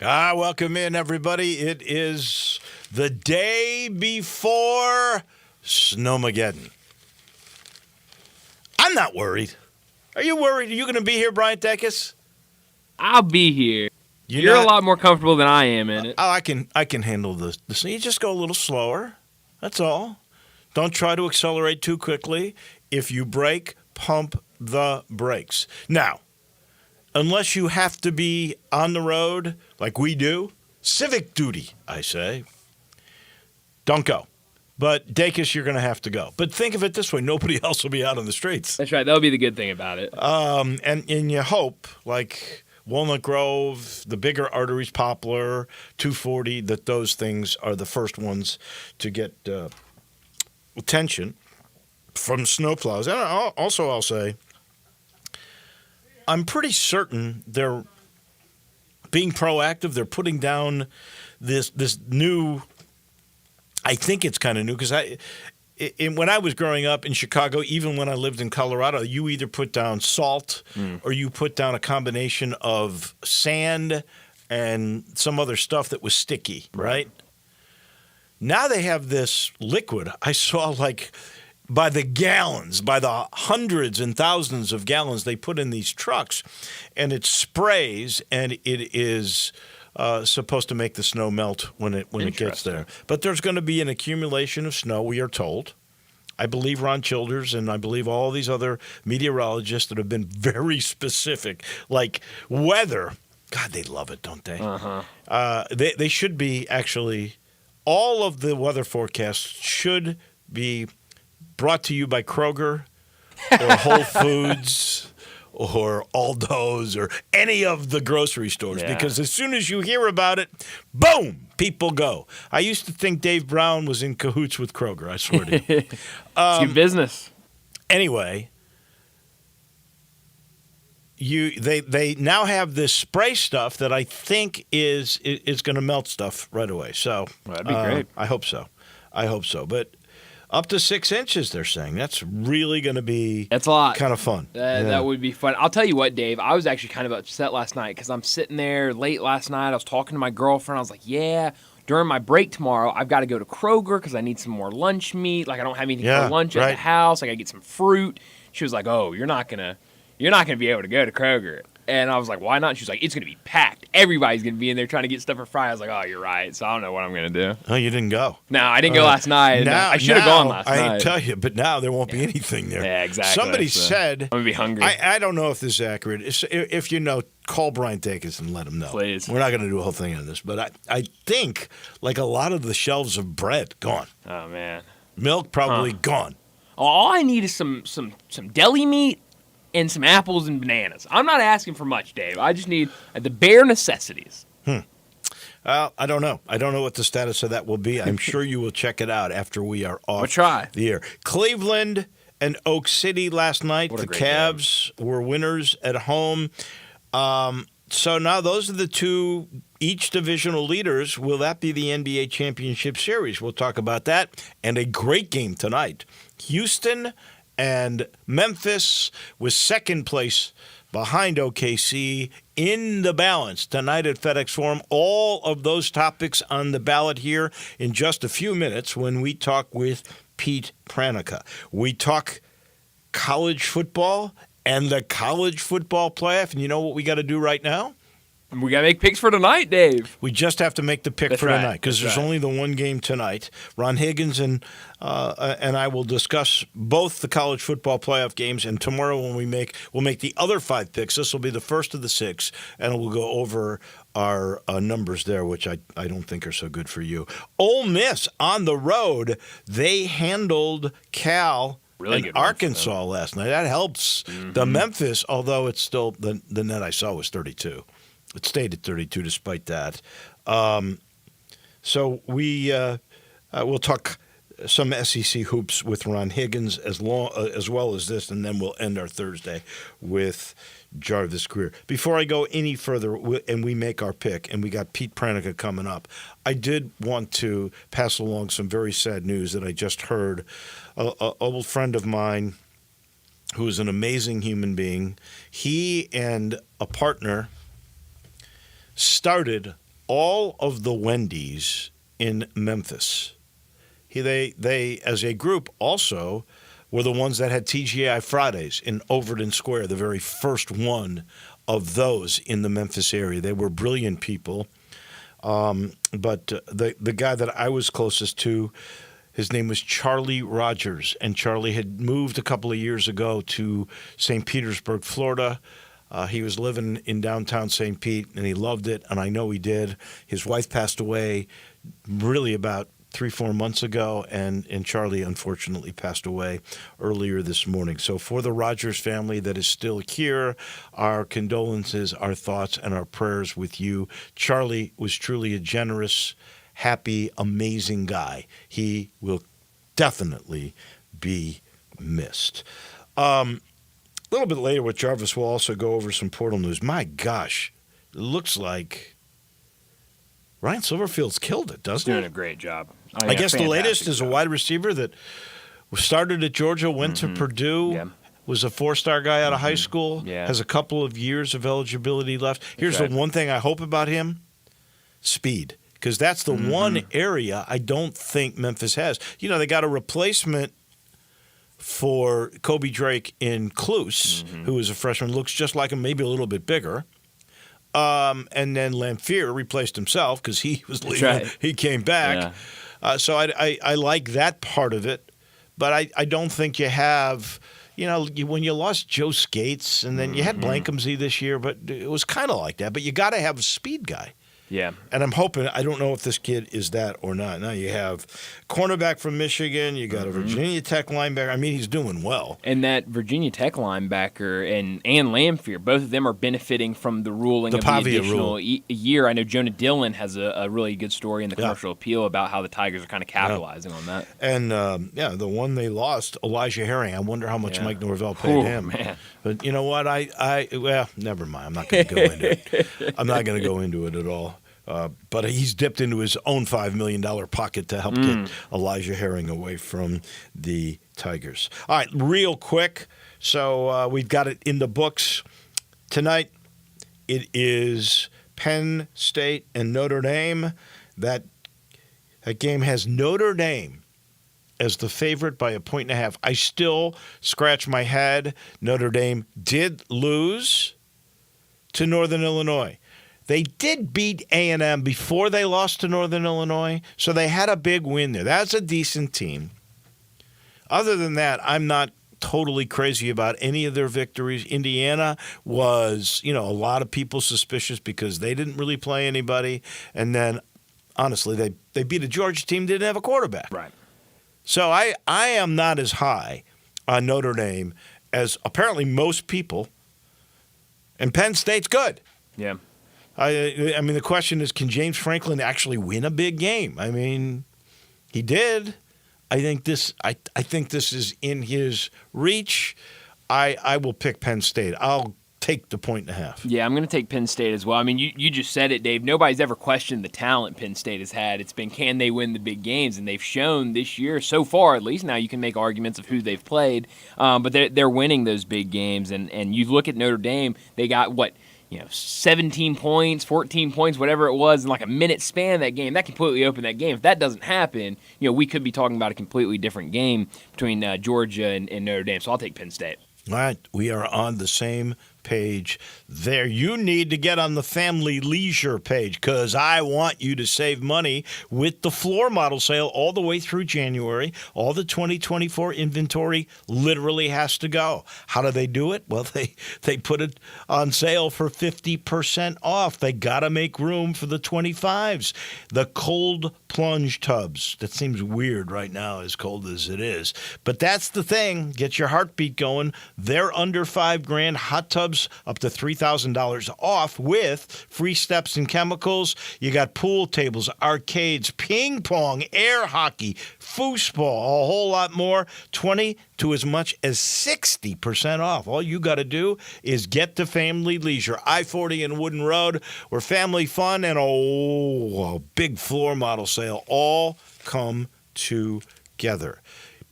Welcome in, everybody. It is the day before Snowmageddon. I'm not worried. Are you worried? Are you going to be here, Bryant Dacus? I'll be here. You're not, a lot more comfortable than I am in it. I can handle this. You just go a little slower. That's all. Don't try to accelerate too quickly. If you brake, pump the brakes. Now, unless you have to be on the road like we do, civic duty, I say, don't go. But, Dacus, you're going to have to go. But think of it this way. Nobody else will be out on the streets. That's right. That'll be the good thing about it. And you hope, like Walnut Grove, the bigger arteries, Poplar, 240, that those things are the first ones to get attention from snowplows. And also, I'll say, I'm pretty certain they're being proactive. They're putting down this new, I think it's kind of new, because when I was growing up in Chicago, even when I lived in Colorado, you either put down salt or you put down a combination of sand and some other stuff that was sticky, right? Now they have this liquid. I saw by the gallons, by the hundreds and thousands of gallons they put in these trucks, and it sprays, and it is supposed to make the snow melt when it gets there. But there's going to be an accumulation of snow, we are told. I believe Ron Childers and I believe all these other meteorologists that have been very specific, like weather. God, they love it, don't they? They should be actually, all of the weather forecasts should be brought to you by Kroger or Whole Foods or Aldo's or any of the grocery stores. Yeah. Because as soon as you hear about it, boom, people go. I used to think Dave Brown was in cahoots with Kroger, I swear to you. It's your business. Anyway, they now have this spray stuff that I think is going to melt stuff right away. So that'd be great. I hope so. But up to 6 inches, they're saying. That's really going to be That's a lot. Kind of fun. That would be fun. I'll tell you what, Dave, I was actually kind of upset last night because I'm sitting there late last night. I was talking to my girlfriend. I was like, yeah, during my break tomorrow, I've got to go to Kroger because I need some more lunch meat. Like, I don't have anything for lunch at the house. I got to get some fruit. She was like, oh, you're not gonna be able to go to Kroger. And I was like, why not? She was like, it's going to be packed. Everybody's going to be in there trying to get stuff for Friday. I was like, oh, you're right. So I don't know what I'm going to do. Oh, you didn't go? No, I didn't go last night. I should have gone last night. I tell you, but now there won't be anything there. Yeah, exactly. Somebody said, I'm going to be hungry. I don't know if this is accurate. If you know, call Bryant Dacus and let him know. Please. We're not going to do a whole thing on this, but I think like a lot of the shelves of bread, gone. Oh, man. Milk, probably gone. All I need is some deli meat and some apples and bananas. I'm not asking for much, Dave. I just need the bare necessities. Well, I don't know. I don't know what the status of that will be. I'm sure you will check it out after we are off the air. Cleveland and Oak City last night. The Cavs were winners at home. So now those are the two each divisional leaders. Will that be the NBA Championship Series? We'll talk about that. And a great game tonight. Houston and Memphis with second place behind OKC in the balance tonight at FedEx Forum. All of those topics on the ballot here in just a few minutes when we talk with Pete Pranica. We talk college football and the college football playoff. And you know what we got to do right now? We got to make picks for tonight, Dave. We just have to make the pick for tonight because there's only the one game tonight. Ron Higgins and I will discuss both the college football playoff games, and tomorrow when we'll make the other 5 picks. This will be the first of the 6, and we'll go over our numbers there, which I don't think are so good for you. Ole Miss on the road, they handled Cal and Arkansas last night. That helps the Memphis, although it's still the net I saw was 32. It stayed at 32 despite that. So we'll talk some SEC hoops with Ron Higgins as well as this, and then we'll end our Thursday with Jarvis Greer. Before I go any further and we make our pick, and we got Pete Pranica coming up, I did want to pass along some very sad news that I just heard. An old friend of mine who is an amazing human being, he and a partner started all of the Wendy's in Memphis. They as a group also were the ones that had TGI Fridays in Overton Square, the very first one of those in the Memphis area. They were brilliant people. But the guy that I was closest to, his name was Charlie Rogers, and Charlie had moved a couple of years ago to St. Petersburg, Florida. He was living in downtown St. Pete, and he loved it, and I know he did. His wife passed away really about 3-4 months ago, and Charlie unfortunately passed away earlier this morning. So for the Rogers family that is still here, our condolences, our thoughts, and our prayers with you. Charlie was truly a generous, happy, amazing guy. He will definitely be missed. A little bit later with Jarvis, we'll also go over some portal news. My gosh, it looks like Ryan Silverfield's killed it, doesn't he? Doing a great job. I guess the latest is a wide receiver that started at Georgia, went to Purdue, was a 4-star guy out of high school, has a couple of years of eligibility left. Here's the one thing I hope about him, speed, because that's the one area I don't think Memphis has. You know, they got a replacement for Kobe Drake in Cluse, who is a freshman, looks just like him, maybe a little bit bigger. And then Lamphere replaced himself because he was leaving. Right. He came back. So I like that part of it. But I don't think you have, when you lost Joe Skates and then you had Blankumsey this year, but it was kind of like that. But you got to have a speed guy. Yeah. And I'm hoping, I don't know if this kid is that or not. Now you have cornerback from Michigan, you got a Virginia Tech linebacker. I mean, he's doing well. And that Virginia Tech linebacker and Lamphere, both of them are benefiting from the ruling of the additional year. I know Jonah Dillon has a really good story in the Commercial Appeal about how the Tigers are kind of capitalizing on that. And, the one they lost, Elijah Herring, I wonder how much Mike Norvell paid him. Man. But you know what? Well, never mind. I'm not going to go into it. I'm not going to go into it at all. But he's dipped into his own $5 million pocket to help get Elijah Herring away from the Tigers. All right, real quick. So we've got it in the books tonight. It is Penn State and Notre Dame. That game has Notre Dame as the favorite by 1.5. I still scratch my head. Notre Dame did lose to Northern Illinois. They did beat A&M before they lost to Northern Illinois, so they had a big win there. That's a decent team. Other than that, I'm not totally crazy about any of their victories. Indiana was, a lot of people suspicious because they didn't really play anybody. And then, honestly, they beat a Georgia team that didn't have a quarterback. Right. So I am not as high on Notre Dame as apparently most people. And Penn State's good. Yeah. I mean, the question is, can James Franklin actually win a big game? I mean, he did. I think this is in his reach. I will pick Penn State. I'll take the 1.5. Yeah, I'm going to take Penn State as well. I mean, you just said it, Dave. Nobody's ever questioned the talent Penn State has had. It's been, can they win the big games? And they've shown this year, so far at least. Now you can make arguments of who they've played, but they're winning those big games. And you look at Notre Dame, they got 17 points, 14 points, whatever it was, in like a minute span of that game. That completely opened that game. If that doesn't happen, we could be talking about a completely different game between Georgia and Notre Dame. So I'll take Penn State. All right, we are on the same page there. You need to get on the family leisure page because I want you to save money with the floor model sale all the way through January. All the 2024 inventory literally has to go. How do they do it? Well, they put it on sale for 50% off. They got to make room for the 25s. The cold plunge tubs. That seems weird right now, as cold as it is. But that's the thing. Get your heartbeat going. They're under $5,000. Hot tubs up to $3,000 off with free steps and chemicals. You got pool tables, arcades, ping pong, air hockey, foosball, a whole lot more. 20 to as much as 60% off. All you got to do is get to Family Leisure, I-40 and Wooden Road, where family fun and a big floor model sale all come together.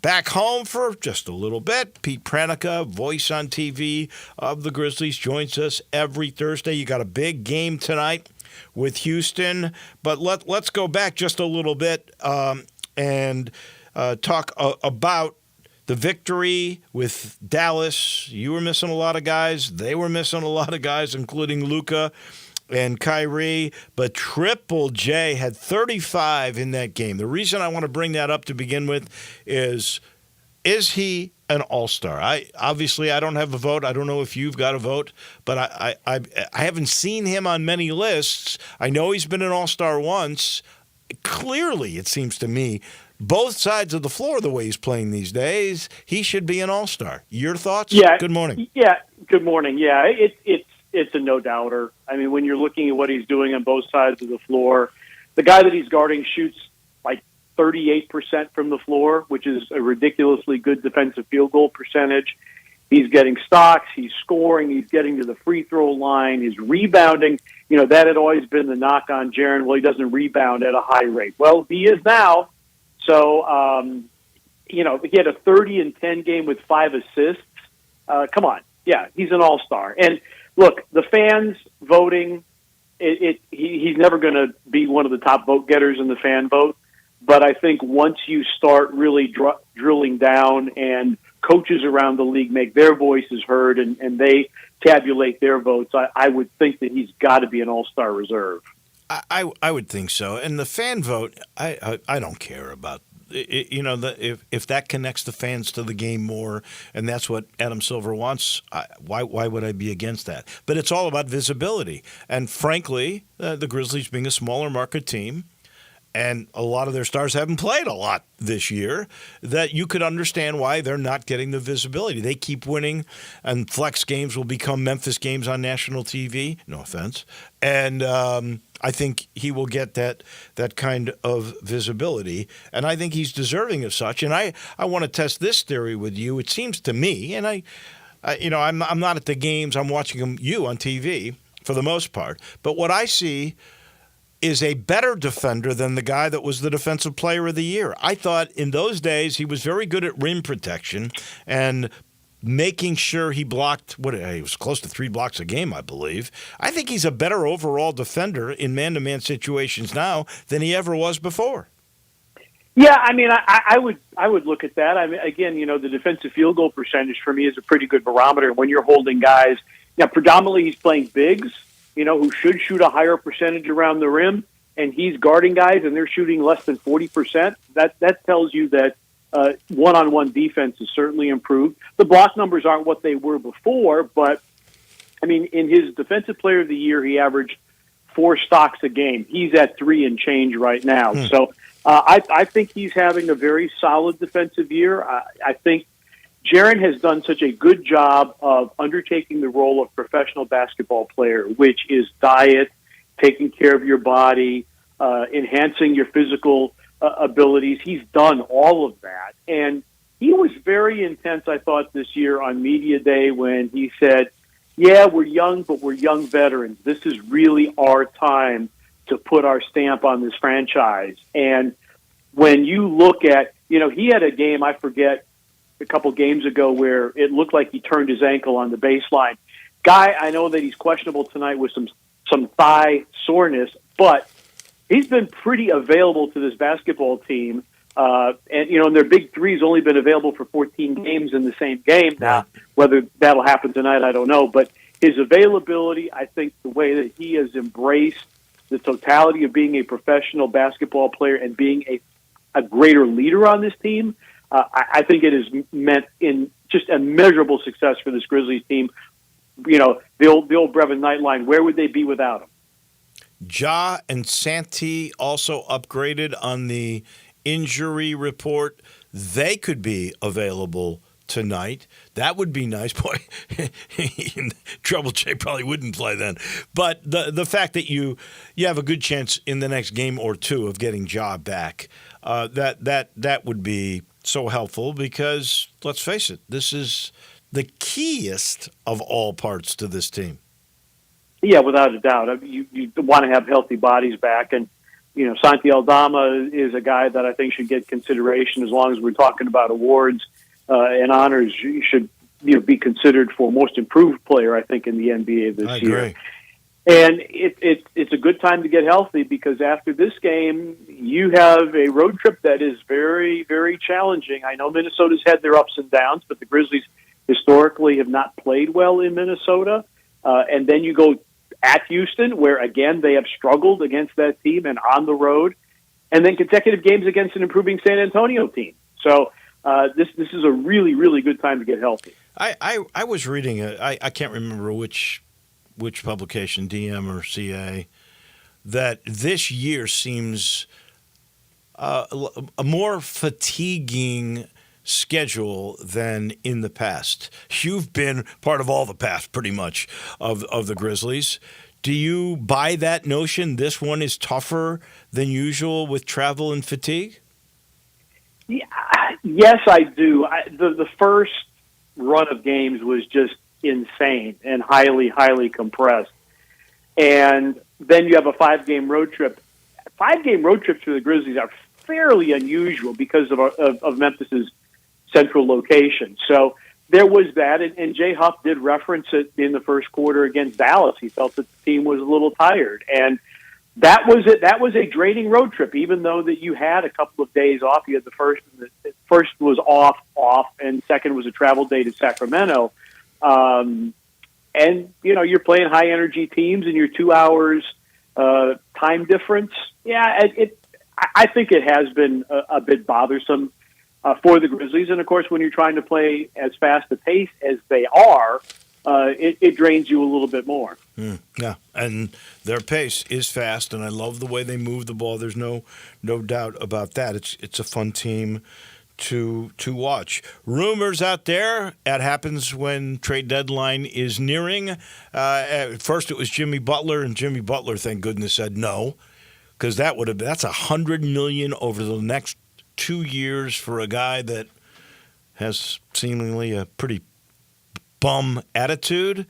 Back home for just a little bit, Pete Pranica, voice on TV of the Grizzlies, joins us every Thursday. You got a big game tonight with Houston. But let's go back just a little bit and talk about the victory with Dallas. You were missing a lot of guys. They were missing a lot of guys, including Luka and Kyrie. But Triple J had 35 in that game. The reason I want to bring that up to begin with is he an all-star? I don't have a vote. I don't know if you've got a vote, but I haven't seen him on many lists. I know he's been an all-star once. Clearly, it seems to me, both sides of the floor, the way he's playing these days, he should be an all-star. Your thoughts? Yeah. Good morning. Yeah. Good morning. Yeah. It's a no-doubter. I mean, when you're looking at what he's doing on both sides of the floor, the guy that he's guarding shoots like 38% from the floor, which is a ridiculously good defensive field goal percentage. He's getting stocks. He's scoring. He's getting to the free throw line. He's rebounding. You know, that had always been the knock on Jaren. Well, he doesn't rebound at a high rate. Well, he is now. So, he had a 30-10 game with 5 assists. Come on. Yeah, he's an all-star. And look, the fans voting, he's never going to be one of the top vote getters in the fan vote. But I think once you start really drilling down and coaches around the league make their voices heard and they tabulate their votes, I would think that he's got to be an all-star reserve. I would think so. And the fan vote, I don't care about. If that connects the fans to the game more, and that's what Adam Silver wants, why would I be against that? But it's all about visibility. And frankly, the Grizzlies being a smaller market team, and a lot of their stars haven't played a lot this year, that you could understand why they're not getting the visibility. They keep winning, and flex games will become Memphis games on national TV. No offense. And I think he will get that kind of visibility, and I think he's deserving of such. And I want to test this theory with you. It seems to me, and I'm not at the games. I'm watching you on TV for the most part. But what I see is a better defender than the guy that was the defensive player of the year. I thought in those days he was very good at rim protection and making sure he blocked, he was close to 3 blocks a game, I believe. I think he's a better overall defender in man-to-man situations now than he ever was before. Yeah, I mean, I would look at that. I mean, again, the defensive field goal percentage for me is a pretty good barometer when you're holding guys. Now, predominantly he's playing bigs, who should shoot a higher percentage around the rim, and he's guarding guys, and they're shooting less than 40%. That tells you that one-on-one defense has certainly improved. The block numbers aren't what they were before, but, I mean, in his Defensive Player of the Year, he averaged 4 stocks a game. He's at 3 and change right now. So I think he's having a very solid defensive year. I think Jaren has done such a good job of undertaking the role of professional basketball player, which is diet, taking care of your body, enhancing your physical abilities. He's done all of that. And he was very intense, I thought, this year on Media Day when he said, yeah, we're young, but we're young veterans. This is really our time to put our stamp on this franchise. And when you look at, he had a game, I forget, a couple games ago where it looked like he turned his ankle on the baseline. Guy, I know that he's questionable tonight with some thigh soreness, but he's been pretty available to this basketball team. And their big three's only been available for 14 games in the same game. Now, whether that'll happen tonight, I don't know. But his availability, I think the way that he has embraced the totality of being a professional basketball player and being a greater leader on this team, I think it has meant in just immeasurable success for this Grizzlies team. The old Brevin Nightline, where would they be without him? Ja and Santee also upgraded on the injury report. They could be available tonight. That would be nice. Boy, Trouble J probably wouldn't play then. But the fact that you have a good chance in the next game or two of getting Ja back, that would be so helpful because, let's face it, this is the keyest of all parts to this team. Yeah, without a doubt. You want to have healthy bodies back. And, Santi Aldama is a guy that I think should get consideration as long as we're talking about awards and honors. You should be considered for most improved player, I think, in the NBA this year. I agree. And it's a good time to get healthy because after this game, you have a road trip that is very, very challenging. I know Minnesota's had their ups and downs, but the Grizzlies historically have not played well in Minnesota. And then you go at Houston, where, again, they have struggled against that team and on the road. And then consecutive games against an improving San Antonio team. So this is a really, really good time to get healthy. I was reading, I can't remember which publication, DM or CA, that this year seems a more fatiguing schedule than in the past. You've been part of all the past, pretty much, of the Grizzlies. Do you buy that notion this one is tougher than usual with travel and fatigue? Yeah, yes, I do. The first run of games was just insane and highly, highly compressed. And then you have a 5-game road trip. 5-game road trips for the Grizzlies are fairly unusual because of Memphis's central location. So there was that, and Jay Huff did reference it in the first quarter against Dallas. He felt that the team was a little tired, and that was it. That was a draining road trip, even though that you had a couple of days off. You had the first was off, and second was a travel day to Sacramento. And you're playing high energy teams, and you're 2 hours time difference. Yeah, I think it has been a bit bothersome for the Grizzlies. And of course, when you're trying to play as fast a pace as they are, it drains you a little bit more. Yeah, and their pace is fast, and I love the way they move the ball. There's no doubt about that. It's a fun team to watch. Rumors out there. That happens when trade deadline is nearing. At first, it was Jimmy Butler, and Jimmy Butler, thank goodness, said no, because that's $100 million over the next 2 years for a guy that has seemingly a pretty bum attitude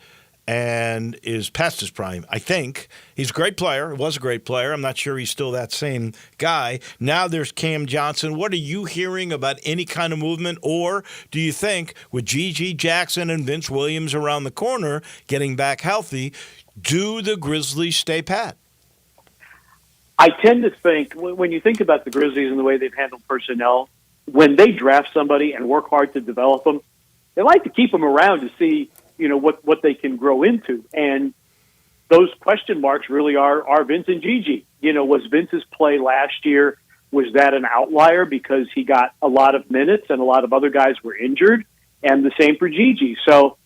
and is past his prime, I think. He's a great player. Was a great player. I'm not sure he's still that same guy. Now there's Cam Johnson. What are you hearing about any kind of movement? Or do you think with Gigi Jackson and Vince Williams around the corner getting back healthy, do the Grizzlies stay pat? I tend to think, when you think about the Grizzlies and the way they've handled personnel, when they draft somebody and work hard to develop them, they like to keep them around to see what they can grow into. And those question marks really are Vince and Gigi. Was Vince's play last year, was that an outlier because he got a lot of minutes and a lot of other guys were injured? And the same for Gigi. So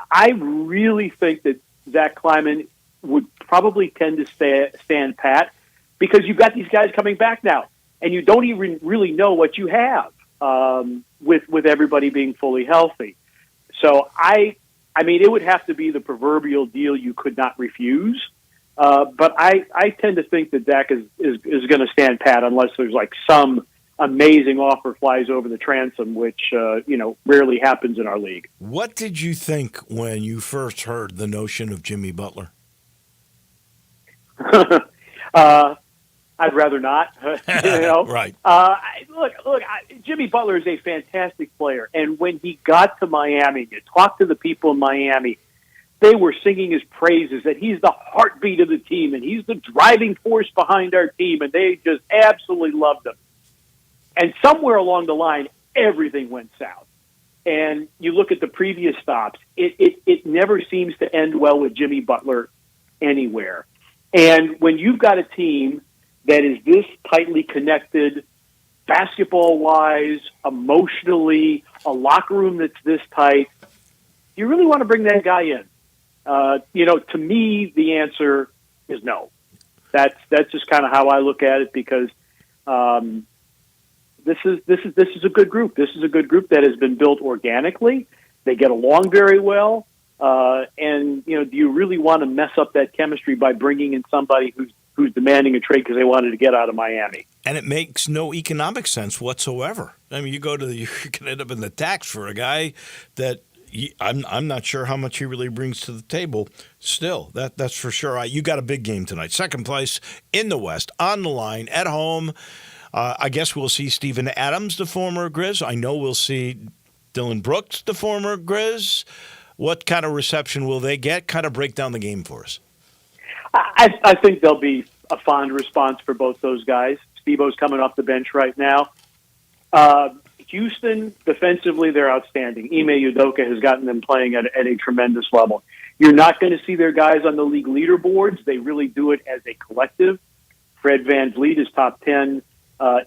I really think that Zach Kleiman would probably tend to stand pat because you've got these guys coming back now, and you don't even really know what you have with everybody being fully healthy. So I mean, it would have to be the proverbial deal you could not refuse. But I tend to think that Dak is going to stand pat unless there's like some amazing offer flies over the transom, which, rarely happens in our league. What did you think when you first heard the notion of Jimmy Butler? I'd rather not. Right. Look. Jimmy Butler is a fantastic player, and when he got to Miami, you talked to the people in Miami, they were singing his praises that he's the heartbeat of the team and he's the driving force behind our team, and they just absolutely loved him. And somewhere along the line, everything went south. And you look at the previous stops, it never seems to end well with Jimmy Butler anywhere. And when you've got a team that is this tightly connected, basketball-wise, emotionally, a locker room that's this tight, do you really want to bring that guy in? To me, the answer is no. That's just kind of how I look at it because this is a good group. This is a good group that has been built organically. They get along very well, and do you really want to mess up that chemistry by bringing in somebody who's demanding a trade because they wanted to get out of Miami? And it makes no economic sense whatsoever. I mean, you can end up in the tax for a guy that I'm not sure how much he really brings to the table. Still, that's for sure. You got a big game tonight. Second place in the West, on the line, at home. I guess we'll see Steven Adams, the former Grizz. I know we'll see Dylan Brooks, the former Grizz. What kind of reception will they get? Kind of break down the game for us. I think there'll be a fond response for both those guys. Steve-O's coming off the bench right now. Houston, defensively, they're outstanding. Ime Udoka has gotten them playing at a tremendous level. You're not going to see their guys on the league leaderboards. They really do it as a collective. Fred VanVleet is top 10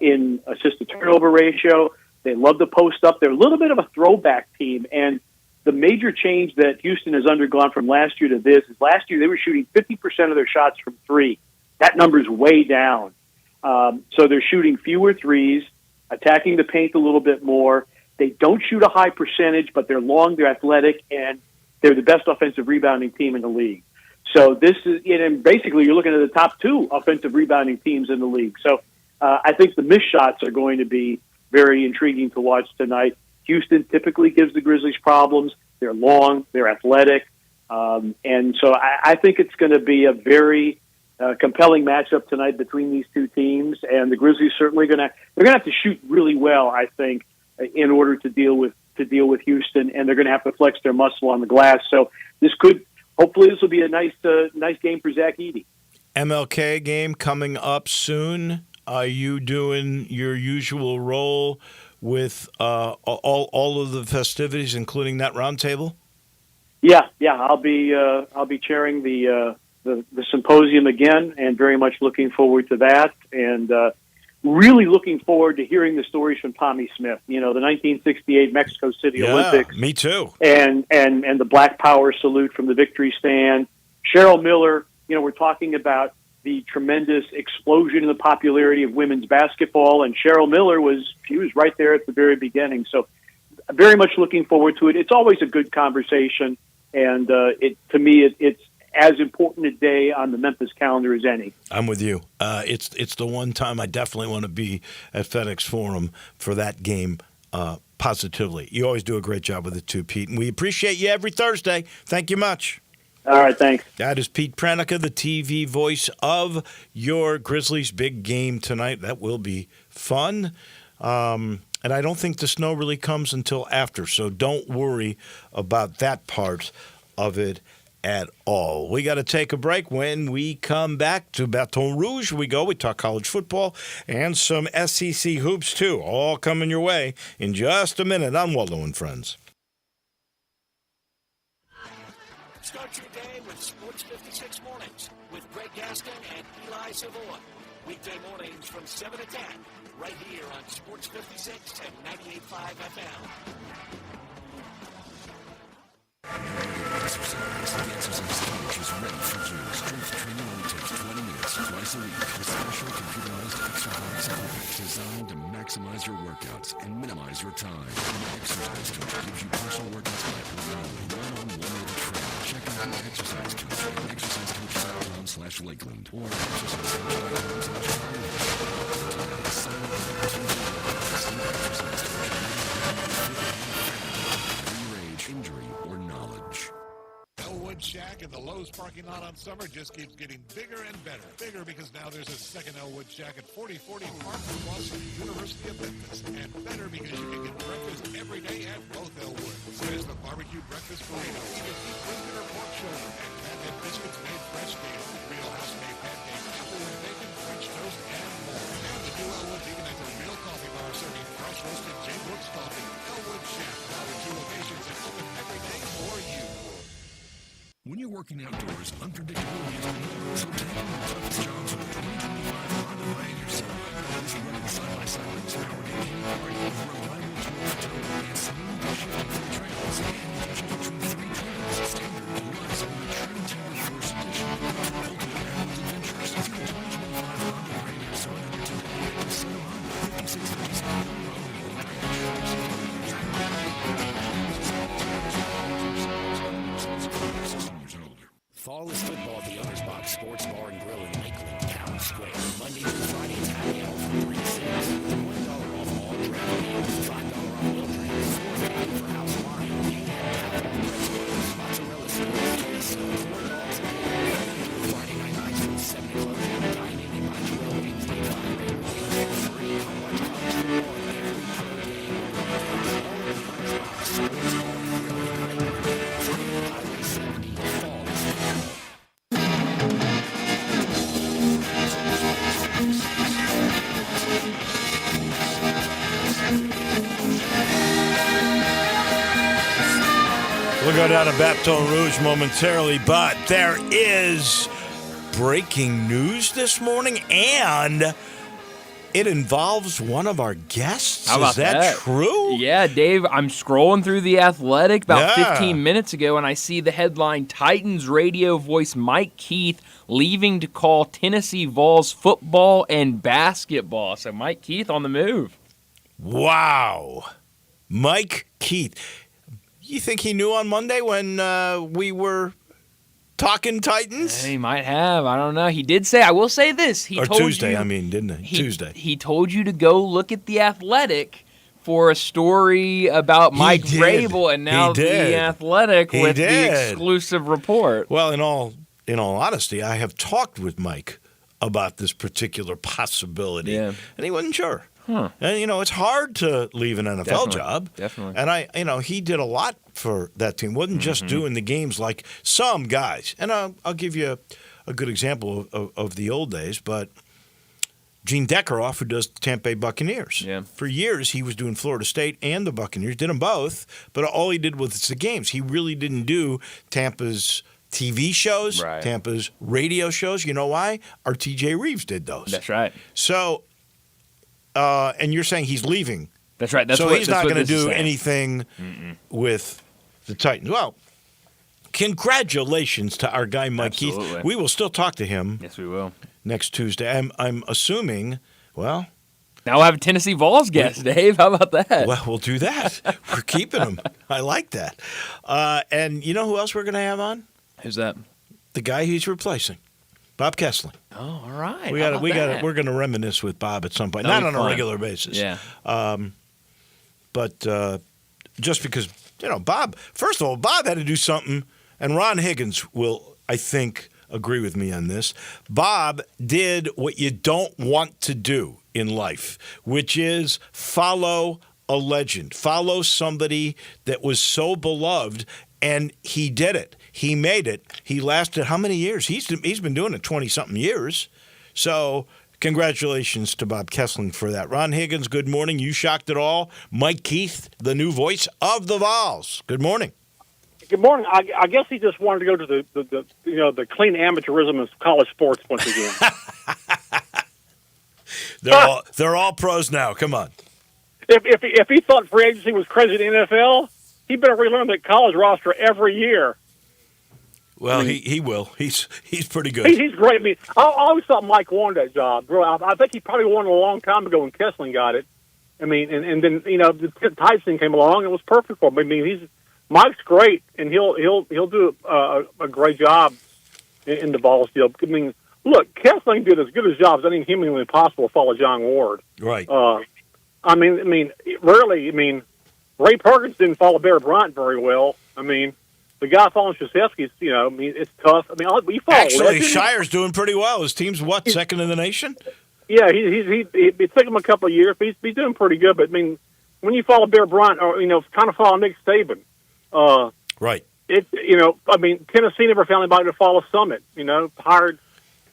in assist-to-turnover ratio. They love to post up. They're a little bit of a throwback team, and the major change that Houston has undergone from last year to this is last year they were shooting 50% of their shots from three. That number's way down. So they're shooting fewer threes, attacking the paint a little bit more. They don't shoot a high percentage, but they're long, they're athletic, and they're the best offensive rebounding team in the league. So this is, and basically you're looking at the top two offensive rebounding teams in the league. So I think the missed shots are going to be very intriguing to watch tonight. Houston typically gives the Grizzlies problems. They're long, they're athletic, and so I think it's going to be a very compelling matchup tonight between these two teams. And the Grizzlies certainly they're going to have to shoot really well, I think, in order to deal with Houston, and they're going to have to flex their muscle on the glass. So hopefully this will be a nice game for Zach Edey. MLK game coming up soon. Are you doing your usual role with all of the festivities, including that roundtable? Yeah. I'll be chairing the symposium again, and very much looking forward to that. And really looking forward to hearing the stories from Tommy Smith. You know, the 1968 Mexico City Olympics. Me too. And the Black Power salute from the victory stand. Cheryl Miller. You know, we're talking about the tremendous explosion in the popularity of women's basketball, and Cheryl Miller was right there at the very beginning. So very much looking forward to it. It's always a good conversation, and to me, it's as important a day on the Memphis calendar as any. I'm with you. It's the one time I definitely want to be at FedEx Forum for that game, positively. You always do a great job with it too, Pete, and we appreciate you every Thursday. Thank you much. All right, thanks. That is Pete Pranica, the TV voice of your Grizzlies' big game tonight. That will be fun. And I don't think the snow really comes until after, so don't worry about that part of it at all. We got to take a break. When we come back to Baton Rouge, we talk college football and some SEC hoops too, all coming your way in just a minute on Wolo and Friends. Start your day with Sports 56 Mornings with Greg Gaston and Eli Savoy. Weekday mornings from 7 to 10, right here on Sports 56 and 98.5 FM. Exercise. The exercise coach is ready for you. Strength training only takes 20 minutes twice a week with special computerized exercise equipment designed to maximize your workouts and minimize your time. An exercise coach gives you personal workouts by one-on-one with a trainer. Check out the exercise coach at exercisecoach.com/Lakeland or exercisecoach.com/Free injury or knowledge. Elwood Shack in the Lowe's parking lot on summer just keeps getting bigger and better. Bigger because now there's a second Elwood Shack at 4040 Park Plus University of Memphis. And better because you can get breakfast every day at both Elwoods. There's the barbecue breakfast burrito, either beef brisket or pork shoulder, and pancake biscuits made fresh daily. Real house-made pancakes, apple and bacon, French toast, and more. And the new Elwoods even has a real coffee bar serving fresh roasted J. Brooks coffee. Elwood Shack, now with 2 locations and open every day for you. When you're working outdoors, unpredictability is real. So take on the toughest jobs with the 2025 Honda Pioneer 7. This running side-by-side is powered in any party with reliable torque towing and smooth shifting for trails. And you can choose between 3 trims, standard, deluxe, or the trim timber first edition. Ultimate Hamilton's Adventures. See the 2025 Honda Pioneer 700 today at Casino Honda, 56 Road, Fall is football at the Owner's Box Sports Bar and Grill in Lakeland, Town Square. Monday through Friday, it's happy hour from 3 to 6. $1 We'll go down to Baton Rouge momentarily, but there is breaking news this morning, and it involves one of our guests. How about Is that true? Yeah, Dave, I'm scrolling through The Athletic about Yeah. 15 minutes ago, and I see the headline, Titans radio voice Mike Keith leaving to call Tennessee Vols football and basketball. So Mike Keith on the move. Wow. Mike Keith. You think he knew on Monday when we were talking Titans? He might have. I don't know. He did say, I will say this. He Or told Tuesday, you, I mean, didn't he? Tuesday. He told you to go look at The Athletic for a story about Mike did. Vrabel, and now He did. The Athletic He with the did. exclusive report. Well, in all honesty, I have talked with Mike about this particular possibility, Yeah. and he wasn't sure. Huh. And it's hard to leave an NFL Definitely. job. Definitely. And he did a lot for that team. Wasn't just doing the games like some guys. And I'll give you a good example of the old days, but Gene Deckeroff, who does the Tampa Bay Buccaneers. Yeah. For years, he was doing Florida State and the Buccaneers. Did them both, but all he did was the games. He really didn't do Tampa's TV shows, Right. Tampa's radio shows. You know why? Our TJ Reeves did those. That's right. So, and you're saying he's leaving. That's right. That's So what, he's that's not what going to this is do saying. anything with the Titans. Well, congratulations to our guy Mike Keith. Absolutely. We will still talk to him Yes, we will. next Tuesday. I'm assuming. Well, Now we'll have a Tennessee Vols guest, Dave. How about that? we'll do that. We're keeping him. I like that. And you know who else we're going to have on? Who's that? The guy he's replacing, Bob Kessling. Oh, all right. We're going to reminisce with Bob at some point, That'll not be on a fun. regular basis. Yeah. But just because, Bob, first of all, Bob had to do something, and Ron Higgins will, I think, agree with me on this. Bob did what you don't want to do in life, which is follow a legend, follow somebody that was so beloved, and he did it. He made it. He lasted how many years? He's been doing it 20-something years. So congratulations to Bob Kessling for that. Ron Higgins, good morning. You shocked it all. Mike Keith, the new voice of the Vols. Good morning. Good morning. I guess he just wanted to go to the clean amateurism of college sports once again. They're all pros now. Come on. If he thought free agency was crazy in the NFL, he better relearn the college roster every year. Well, he will. He's pretty good. He's great. I mean, I always thought Mike wanted that job. I think he probably wanted it a long time ago when Kessling got it. I mean, and then the Tides thing came along. It was perfect for him. I mean, Mike's great, and he'll do a great job in the Vols deal. I mean, look, Kessling did as good a job as any humanly possible to follow John Ward. Right. I mean, really, Ray Perkins didn't follow Bear Bryant very well. I mean, the guy following Krzyzewski's, it's tough. I mean, we follow Actually, legends. Shire's doing pretty well. His team's second in the nation? Yeah, it took him a couple of years, but he's doing pretty good. But I mean, when you follow Bear Bryant, or kind of follow Nick Saban, Right. Tennessee never found anybody to follow Summit. Hired.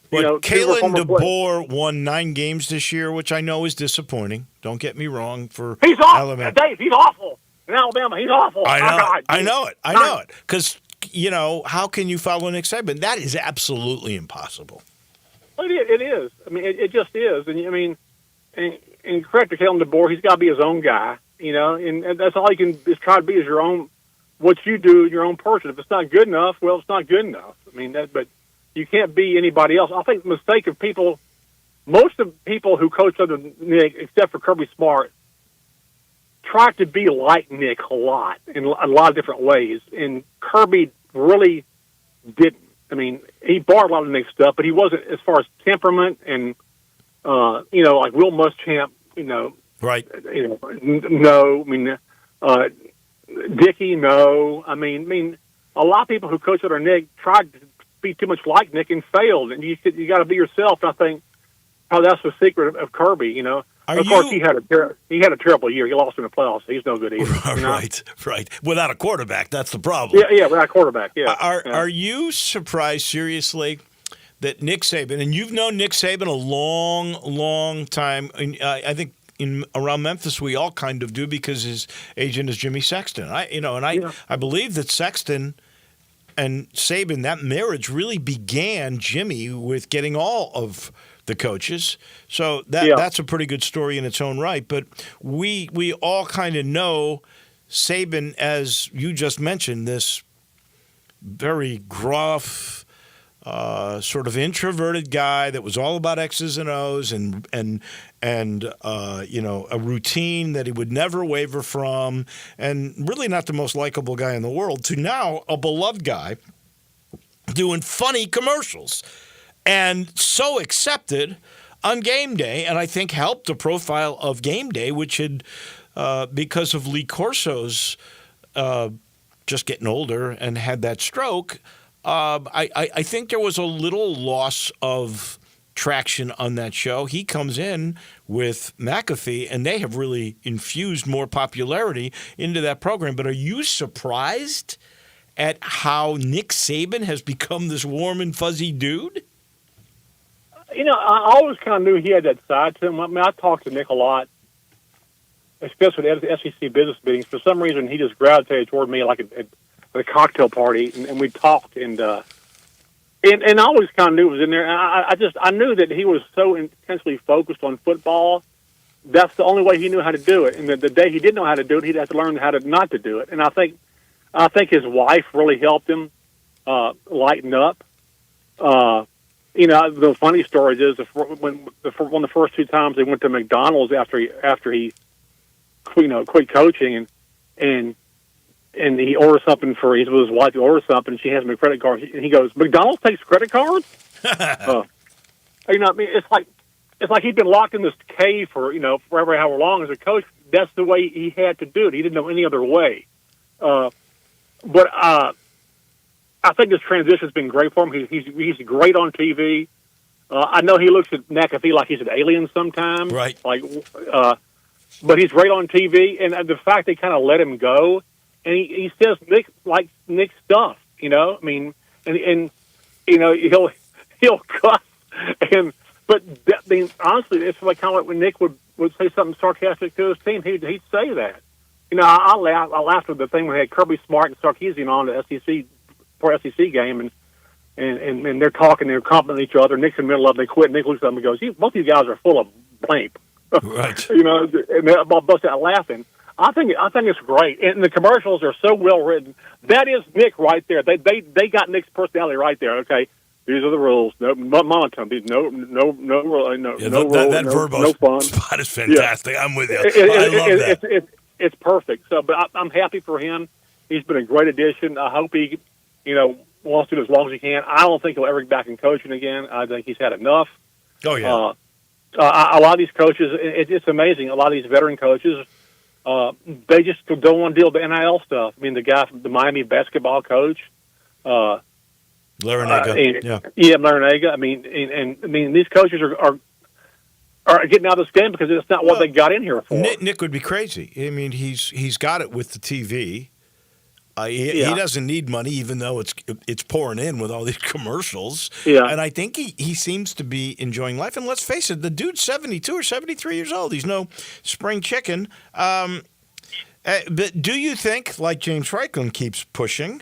Well, two of the Kalen former players. DeBoer won 9 games this year, which I know is disappointing. Don't get me wrong. For He's awful, Alabama. Dave. He's awful in Alabama. He's awful. I know. My God, I dude. know it. I know it. Because how can you follow Nick Saban? That is absolutely impossible. It is. I mean, it just is. And and correct to Kalen DeBoer, he's got to be his own guy. And that's all you can is try to be is your own. What you do, your own person. If it's not good enough, well, it's not good enough. But you can't be anybody else. I think the mistake of people, most of people who coach under Nick, except for Kirby Smart, try to be like Nick a lot in a lot of different ways. And Kirby really didn't. I mean, he borrowed a lot of Nick's stuff, but he wasn't as far as temperament and like Will Muschamp. Right. No. Dickey, no. I mean, a lot of people who coach under Nick tried to be too much like Nick and failed. And you got to be yourself. And I think that's the secret of Kirby. Of course, he had a terrible year. He lost in the playoffs. He's no good either. Right. Without a quarterback, that's the problem. Yeah, without a quarterback. Yeah. Are you surprised, seriously, that Nick Saban, and you've known Nick Saban a long, long time. I think around Memphis we all kind of do because his agent is Jimmy Sexton. I believe that Sexton and Saban, that marriage really began, Jimmy, with getting all of the coaches. So that's a pretty good story in its own right. But we all kind of know Saban, as you just mentioned, this very gruff, sort of introverted guy that was all about X's and O's and a routine that he would never waver from, and really not the most likable guy in the world, to now a beloved guy doing funny commercials and so accepted on game day, and I think helped the profile of game day, which had, because of Lee Corso's just getting older and had that stroke, I think there was a little loss of traction on that show. He comes in with McAfee, and they have really infused more popularity into that program. But are you surprised at how Nick Saban has become this warm and fuzzy dude? I always kind of knew he had that side to him. I mean, I talked to Nick a lot, especially at SEC business meetings. For some reason, he just gravitated toward me like at a cocktail party, and we talked, and I always kind of knew it was in there. And I knew that he was so intensely focused on football. That's the only way he knew how to do it. And the day he didn't know how to do it, he'd have to learn how to not to do it. And I think his wife really helped him lighten up. The funny story is one of the first two times they went to McDonald's after he quit coaching, and he orders something he's with his wife. He orders something, and she has him a credit card, and he goes, "McDonald's takes credit cards?" I mean, it's like he'd been locked in this cave for forever, however long as a coach. That's the way he had to do it. He didn't know any other way. But I think this transition's been great for him. He's great on TV. I know he looks at McAfee like he's an alien sometimes, right? But he's great on TV, and the fact they kind of let him go. And he says Nick stuff, I mean, and he'll cuss, but honestly, it's like kind of like when Nick would say something sarcastic to his team, he'd say that. I laughed at the thing when they had Kirby Smart and Sarkisian on the SEC game, and they're talking, they're complimenting each other. Nick's in the middle of it, they quit. Nick looks at them and goes, "Both of you guys are full of blank." Right. And they all bust out laughing. I think it's great, and the commercials are so well written. That is Nick right there. They got Nick's personality right there. Okay, these are the rules. No monotone. That Verbo fun. spot is fantastic. Yeah. I'm with you. I love that. It's perfect. So, but I'm happy for him. He's been a great addition. I hope he, wants to do it as long as he can. I don't think he'll ever get back in coaching again. I think he's had enough. Oh yeah. A lot of these coaches, it's amazing. A lot of these veteran coaches. They just don't want to deal with the NIL stuff. I mean, the guy from the Miami basketball coach, Larinaga. Larinaga. I mean, these coaches are getting out of this game because it's not what they got in here for. Nick would be crazy. I mean, he's got it with the TV. He doesn't need money, even though it's pouring in with all these commercials. Yeah. And I think he seems to be enjoying life. And let's face it, the dude's 72 or 73 years old. He's no spring chicken. But do you think, like James Franklin keeps pushing,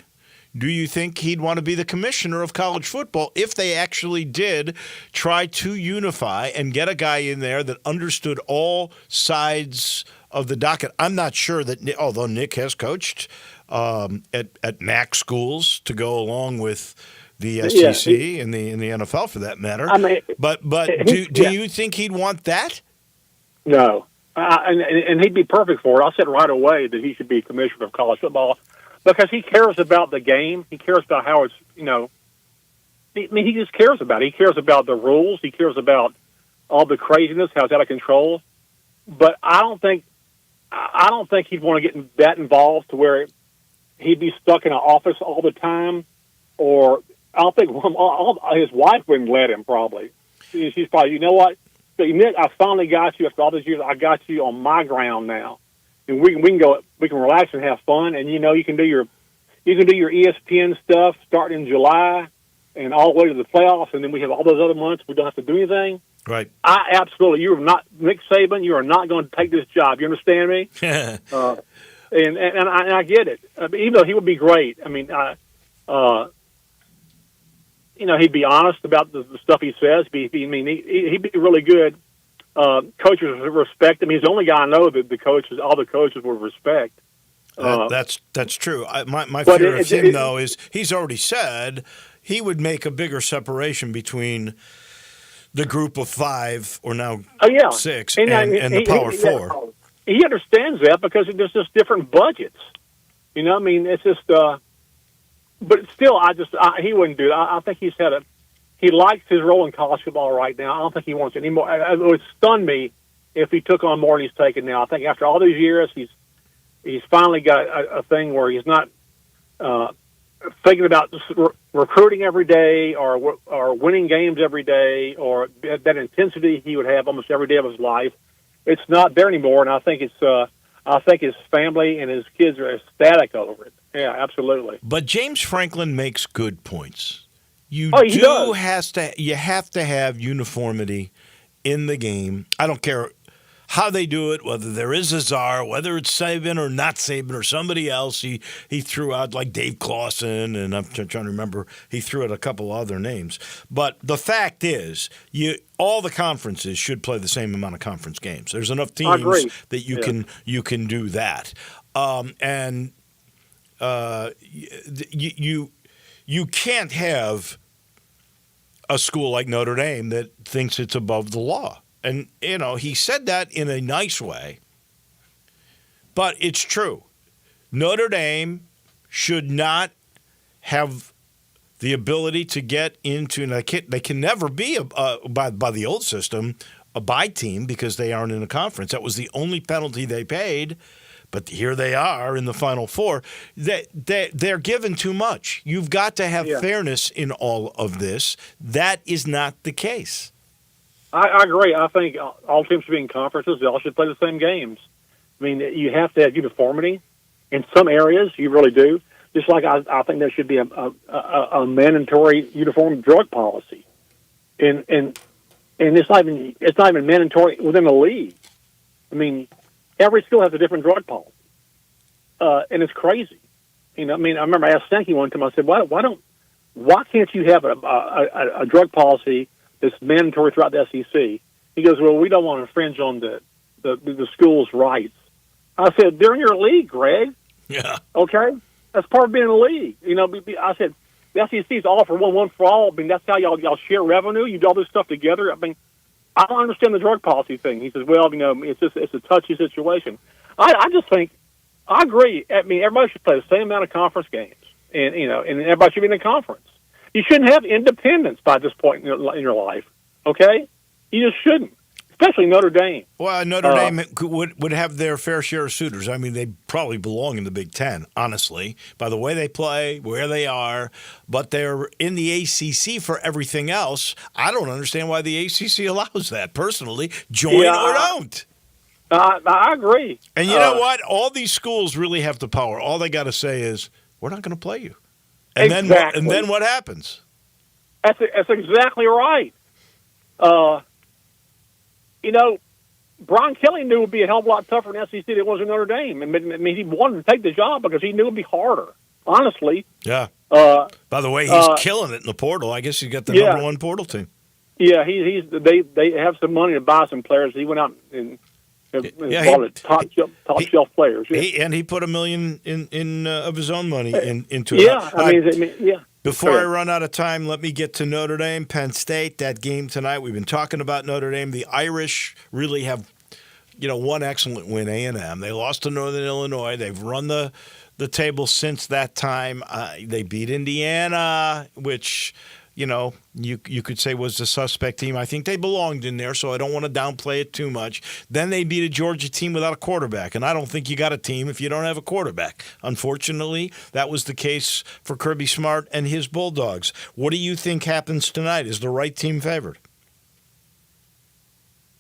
do you think he'd want to be the commissioner of college football if they actually did try to unify and get a guy in there that understood all sides of the docket? I'm not sure that, although Nick has coached at MAC schools to go along with the SEC and the NFL for that matter. I mean, but do you think he'd want that? No, and he'd be perfect for it. I said right away that he should be commissioner of college football because he cares about the game. He cares about how it's he just cares about it. He cares about the rules. He cares about all the craziness, how it's out of control. But I don't think he'd want to get that involved to where he'd be stuck in an office all the time, or I don't think his wife wouldn't let him. Probably, she's probably, you know what, Nick, I finally got you after all these years. I got you on my ground now, and we can relax and have fun. And you can do your ESPN stuff starting in July and all the way to the playoffs, and then we have all those other months we don't have to do anything. Right. I absolutely. You are not Nick Saban. You are not going to take this job. You understand me? And I get it. I mean, even though he would be great. I mean, he'd be honest about the stuff he says. He'd be really good. Coaches respect him. He's the only guy I know that all the coaches would respect. That's true. My fear of him, though, is he's already said he would make a bigger separation between the group of 5 or now 6 and the Power 4. He understands that because there's just different budgets. You know, I mean, it's just. But still, he wouldn't do it. I think he likes his role in college football right now. I don't think he wants any more. It would stun me if he took on more than he's taken now. I think after all these years, he's finally got a thing where he's not thinking about recruiting every day or winning games every day or that intensity he would have almost every day of his life. It's not there anymore, and I think his family and his kids are ecstatic over it. Yeah, absolutely. But James Franklin makes good points. You have to have uniformity in the game. I don't care how they do it, whether there is a czar, whether it's Saban or not Saban or somebody else. He threw out like Dave Clawson, and I'm trying to remember, he threw out a couple other names. But the fact is, all the conferences should play the same amount of conference games. There's enough teams that you can do that. You can't have a school like Notre Dame that thinks it's above the law. And, he said that in a nice way, but it's true. Notre Dame should not have the ability to get into, and they can never be, by the old system, a bye team because they aren't in a conference. That was the only penalty they paid, but here they are in the Final Four. They're given too much. You've got to have fairness in all of this. That is not the case. I agree. I think all teams should be in conferences. They all should play the same games. I mean, you have to have uniformity. In some areas, you really do. Just like I think there should be a mandatory uniform drug policy, and it's not even mandatory within the league. I mean, every school has a different drug policy, and it's crazy. I mean, I remember I asked Sankey one time. I said, why can't you have a drug policy that's mandatory throughout the SEC? He goes, well, we don't want to infringe on the school's rights. I said, they're in your league, Greg. Yeah. Okay? That's part of being in the league. I said, the SEC is all for one for all. I mean, that's how y'all share revenue. You do all this stuff together. I mean, I don't understand the drug policy thing. He says, well, it's a touchy situation. I just think, I agree. I mean, everybody should play the same amount of conference games, and everybody should be in a conference. You shouldn't have independence by this point in your life, okay? You just shouldn't, especially Notre Dame. Well, Notre Dame would have their fair share of suitors. I mean, they probably belong in the Big Ten, honestly, by the way they play, where they are. But they're in the ACC for everything else. I don't understand why the ACC allows that, personally. Join or don't. I agree. And you know what? All these schools really have the power. All they got to say is, we're not going to play you. And then what happens? That's exactly right. Brian Kelly knew it would be a hell of a lot tougher in SEC than it was in Notre Dame. I mean, he wanted to take the job because he knew it would be harder, honestly. Yeah. By the way, he's killing it in the portal. I guess he's got the number one portal team. Yeah, they have some money to buy some players. He went out and bought it top shelf players. Yeah. He put $1 million in of his own money into it. Yeah, Before I run out of time, let me get to Notre Dame, Penn State, that game tonight. We've been talking about Notre Dame. The Irish really have, one excellent win, A&M. They lost to Northern Illinois. They've run the table since that time. They beat Indiana, which, you could say was the suspect team. I think they belonged in there, so I don't want to downplay it too much. Then they beat a Georgia team without a quarterback, and I don't think you got a team if you don't have a quarterback. Unfortunately, that was the case for Kirby Smart and his Bulldogs. What do you think happens tonight? Is the right team favored?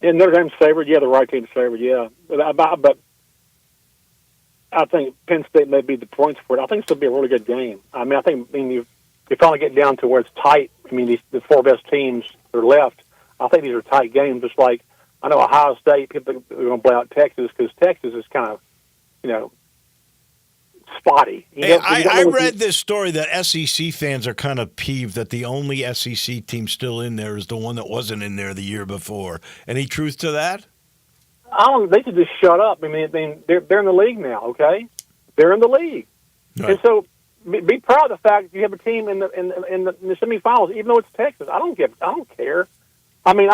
Yeah, Notre Dame's favored. Yeah, the right team's favored, yeah. But I think Penn State may be the points for it. I think it's going to be a really good game. You finally get down to where it's tight. I mean, the four best teams are left. I think these are tight games. Just like I know Ohio State, people are going to blow out Texas because Texas is kind of, spotty. I read this story that SEC fans are kind of peeved that the only SEC team still in there is the one that wasn't in there the year before. Any truth to that? They should just shut up. I mean, they're in the league now. Okay, they're in the league, Right. and so be proud of the fact that you have a team in the semifinals, even though it's Texas. I don't care. I mean,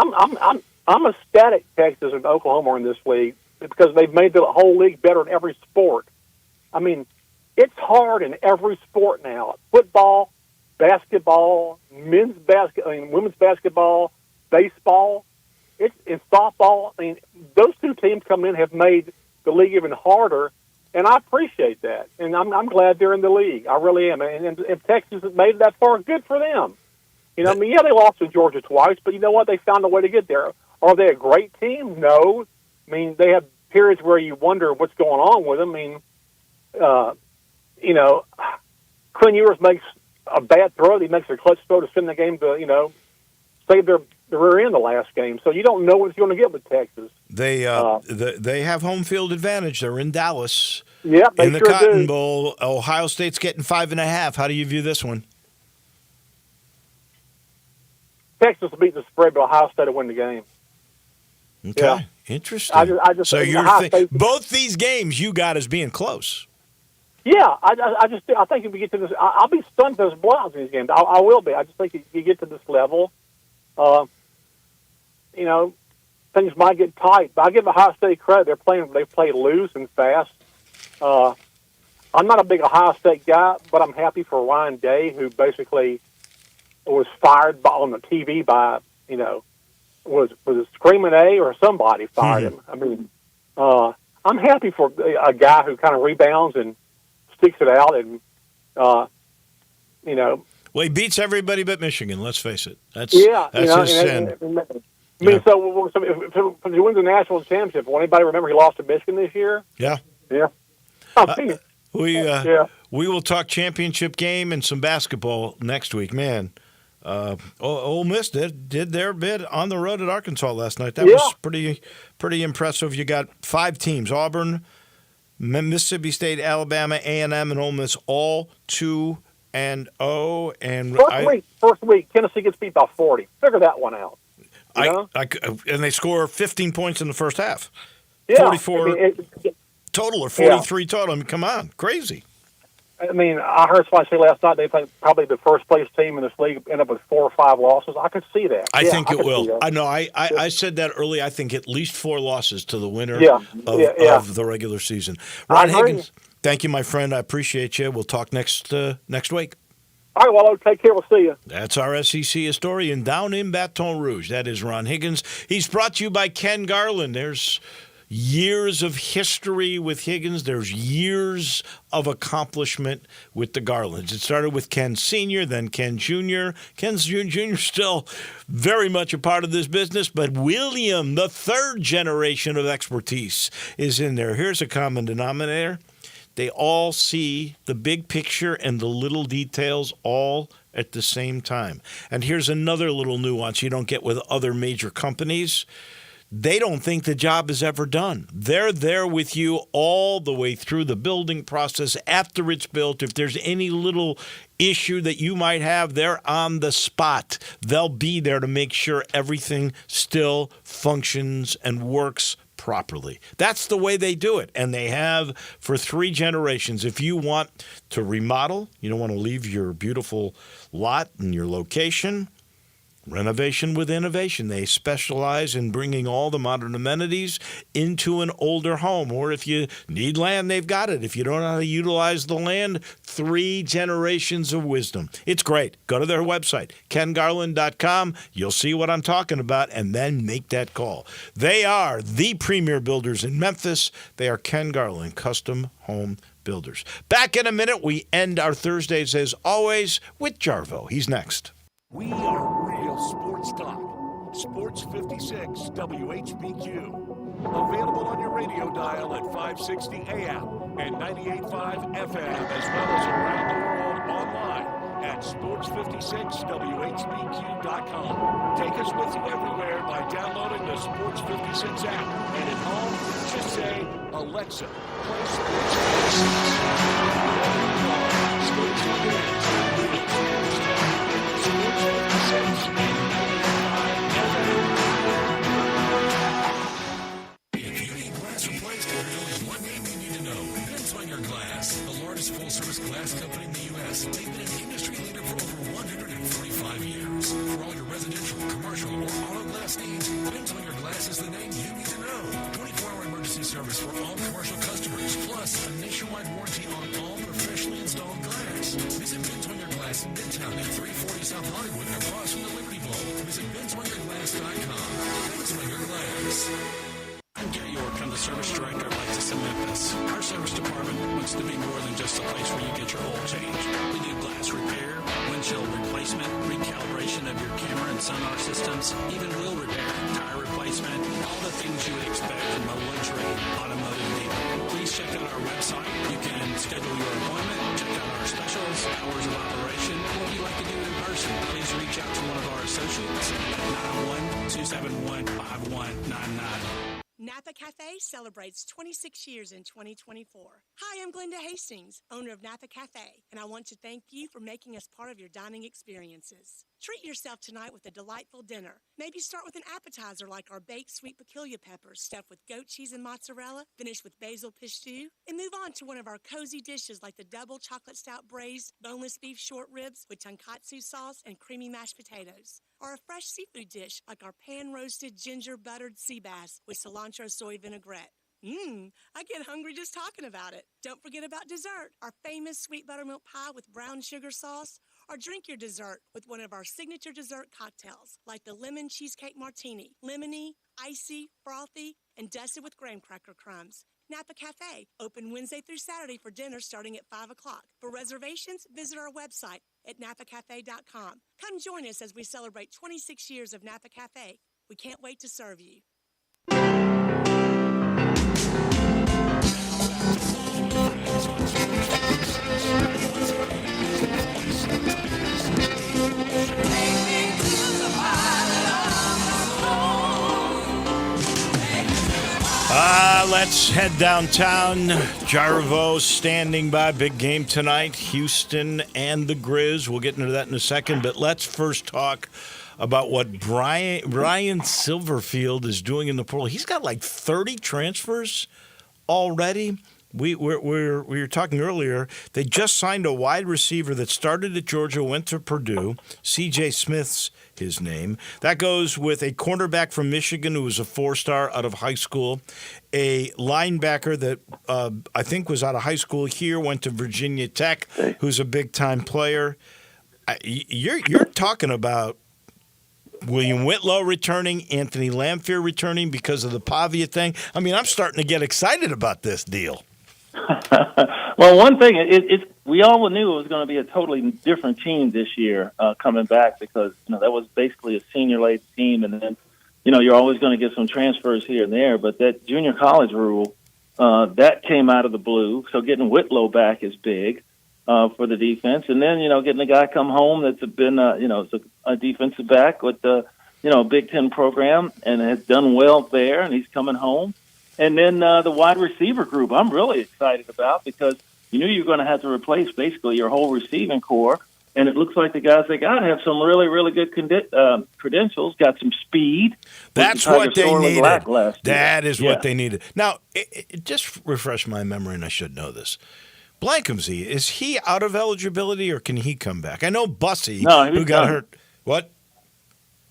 I'm ecstatic Texas and Oklahoma are in this league because they've made the whole league better in every sport. I mean, it's hard in every sport now: football, basketball, women's basketball, baseball. It's in softball. I mean, those two teams coming in have made the league even harder, and I appreciate that. And I'm glad they're in the league. I really am. And if Texas has made it that far, good for them. I mean, yeah, they lost to Georgia twice, but you know what? They found a way to get there. Are they a great team? No. I mean, they have periods where you wonder what's going on with them. I mean, Quinn Ewers makes a bad throw. He makes a clutch throw to send the game to, save their rear end the last game. So you don't know what you're going to get with Texas. They have home field advantage. They're in Dallas. Yeah, they in the sure Cotton do. Bowl. Ohio State's getting 5.5. How do you view this one? Texas will beat the spread, but Ohio State will win the game. Okay, Yeah. interesting. I just so think you're Ohio State- both these games you got as being close. Yeah, I think if we get to this, I'll be stunned if there's blowouts in these games. I will be. I just think if you get to this level, things might get tight. But I give Ohio State credit. They play loose and fast. I'm not a big Ohio State guy, but I'm happy for Ryan Day, who basically was fired on the TV by, was it Screaming A or somebody fired him. I mean, I'm happy for a guy who kind of rebounds and sticks it out and, Well, he beats everybody but Michigan. Let's face it. That's his sin. I mean, so if he wins the national championship, will anybody remember he lost to Michigan this year? Yeah. Yeah. I mean, We will talk championship game and some basketball next week. Man, Ole Miss did their bit on the road at Arkansas last night. That was pretty impressive. You got 5 teams: Auburn, Mississippi State, Alabama, A&M, and Ole Miss, all 2-0. And first week, Tennessee gets beat by 40. Figure that one out. And they score 15 points in the first half. Yeah, 44 total or 43 total. I mean, come on, crazy. I mean, I heard somebody say last night they think probably the first place team in this league end up with 4 or 5 losses. I could see that. I think it could see will. that. I know. I said that early. I think at least 4 losses to the winner of the regular season. Ron Higgins, thank you, my friend. I appreciate you. We'll talk next week. All right, Wolo, take care. We'll see you. That's our SEC historian down in Baton Rouge. That is Ron Higgins. He's brought to you by Ken Garland. There's years of history with Higgins. There's years of accomplishment with the Garlands. It started with Ken Sr., then Ken Jr. Ken Jr. still very much a part of this business, but William, the 3rd generation of expertise, is in there. Here's a common denominator. They all see the big picture and the little details all at the same time. And here's another little nuance you don't get with other major companies. They don't think the job is ever done. They're there with you all the way through the building process after it's built. If there's any little issue that you might have, they're on the spot. They'll be there to make sure everything still functions and works properly. That's the way they do it, and they have for 3 generations. If you want to remodel, you don't want to leave your beautiful lot and your location, renovation with innovation. They specialize in bringing all the modern amenities into an older home. Or if you need land, they've got it. If you don't know how to utilize the land, 3 generations of wisdom. It's great. Go to their website, kengarland.com. You'll see what I'm talking about, and then make that call. They are the premier builders in Memphis. They are Ken Garland Custom Home Builders. Back in a minute. We end our Thursdays, as always, with Jarvo. He's next. We are real sports talk. Sports 56 WHBQ. Available on your radio dial at 560 AM and 98.5 FM, as well as around the world online at sports56whbq.com. Take us with you everywhere by downloading the Sports 56 app. And at home, just say, Alexa, play Sports 56. If you need glass replaced, there's only one name you need to know. Benswinger Glass, the largest full-service glass company in the U.S. They've been an industry leader for over 145 years. For all your residential, commercial, or auto glass needs, Benswinger Glass is the name you need to know. 24-hour emergency service for all commercial customers, plus a nationwide warranty on all professionally installed glass. Visit Benswinger Glass in Midtown at 340 South Hollywood across from the Liberty Bowl. Visit BenswingerGlass.com. Benswinger Glass. I'm Gary York. I'm the service director of Lexus in Memphis. Our service department wants to be more than just a place where you get your oil changed. We do glass repair, windshield replacement, recalibration of your camera and sonar systems, even wheel repair, tire replacement, all the things you would expect from a luxury automotive dealer. Please check out our website. You can schedule your appointment, check out our specials, hours of operation, or if you'd like to do it in person, please reach out to one of our associates at 912-715-5199. Napa Cafe celebrates 26 years in 2024. Hi, I'm Glenda Hastings, owner of Napa Cafe, and I want to thank you for making us part of your dining experiences. Treat yourself tonight with a delightful dinner. Maybe start with an appetizer like our baked sweet peculiar peppers stuffed with goat cheese and mozzarella, finish with basil pistou, and move on to one of our cozy dishes like the double chocolate stout braised boneless beef short ribs with tonkatsu sauce and creamy mashed potatoes, or a fresh seafood dish like our pan-roasted ginger buttered sea bass with cilantro soy vinaigrette. I get hungry just talking about it. Don't forget about dessert, our famous sweet buttermilk pie with brown sugar sauce, or drink your dessert with one of our signature dessert cocktails, like the lemon cheesecake martini, lemony, icy, frothy, and dusted with graham cracker crumbs. Napa Cafe, open Wednesday through Saturday for dinner starting at 5 o'clock. For reservations, visit our website at napacafe.com. Come join us as we celebrate 26 years of Napa Cafe. We can't wait to serve you. Let's head downtown. Jarvo standing by. Big game tonight. Houston and the Grizz. We'll get into that in a second, but let's first talk about what Ryan Silverfield is doing in the portal. He's got like 30 transfers already. We were talking earlier. They just signed a wide receiver that started at Georgia, went to Purdue. C.J. Smith's his name. That goes with a cornerback from Michigan who was a 4-star out of high school, a linebacker that I think was out of high school here, went to Virginia Tech, who's a big-time player. You're talking about William Whitlow returning, Anthony Lamphere returning because of the Pavia thing. I mean, I'm starting to get excited about this deal. Well, one thing, we all knew it was going to be a totally different team this year coming back because that was basically a senior-led team, and then you're always going to get some transfers here and there. But that junior college rule that came out of the blue, so getting Whitlow back is big for the defense, and then getting a guy come home that's been it's a defensive back with the Big Ten program and has done well there, and he's coming home. And then the wide receiver group, I'm really excited about because you knew you were going to have to replace basically your whole receiving core. And it looks like the guys they got have some really, really good credentials, got some speed. That's what they needed. That is what they needed. Now, just refresh my memory, and I should know this. Blankumsey, is he out of eligibility or can he come back? I know Bussy, who got hurt. What?